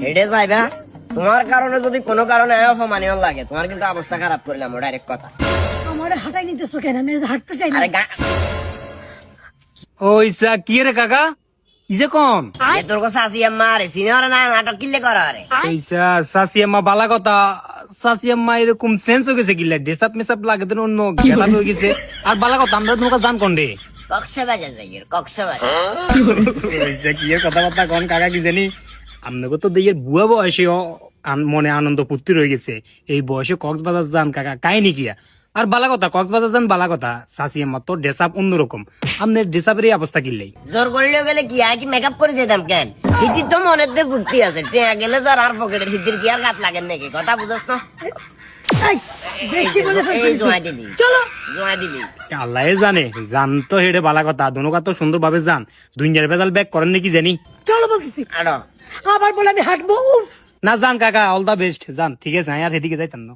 হেডে যাইবা তোমার কারণে যদি কোনো কারণে অপমানীয় লাগে তোমার কিন্তু অবস্থা খারাপ করলাম ডাইরেক্ট কথা। আমার হাঁটাই নিতেছো কেন? আমি হাঁটতে চাই না। আরে ওইসা কি রে কাকা ইজে কোন তোর কাছে আসি আম্মা রে সিনিয়র না নাটক কিল্লে করা রে। ওইসা সাসি আম্মা বালা কথা সাসি আম্মা এরকম সেন্স হয়ে গেছে গিলা ডেসাপ মেসাপ লাগে তো অন্য খেলা হয়ে গেছে আর বালা কথা আমরা তোমাকে জান কোন রে কক্সবাজার যাই কক্সবাজার। ওইসা কি এর কথাবার্তা কোন কাকা কি জানি আপনাকে তো দিয়ে বুয়া বয়সে মনে আনন্দ ফুর্তি রয়ে গেছে এই বয়সে কক্সবাজার যান কাকা কাহিনী কি আর বালা কথা কক্সবাজার যান বালা কথা সাসি আম্মা তো ডেসাপ অন্যরকম আপনার ডেসাপের এই অবস্থা কিনলেই জোর করলেও গেলে কি আর কি মেকআপ করে যেতাম কেন? হিতির তো মনের দিয়ে ফুর্তি আছে টেয়া গেলে যার আর পকেটের হিতির কি আর গাত লাগেন নাকি কথা বুঝাস না? এই, বেশি বলে এই ফেলছিস। জোয়া দিলি চলো। জোয়া দিলি আল্লাহ জানে জান তো হেডে বালা কথা দোনোকা তো সুন্দর ভাবে যান দুইটার বেজাল ব্যাক করেন নাকি জানি চলো বলতেছি। আরো আবার বলে আমি হাঁটবো। উফ। না যান কাকা অল দা বেস্ট যান ঠিক আছে আর এদিকে যাইতাম না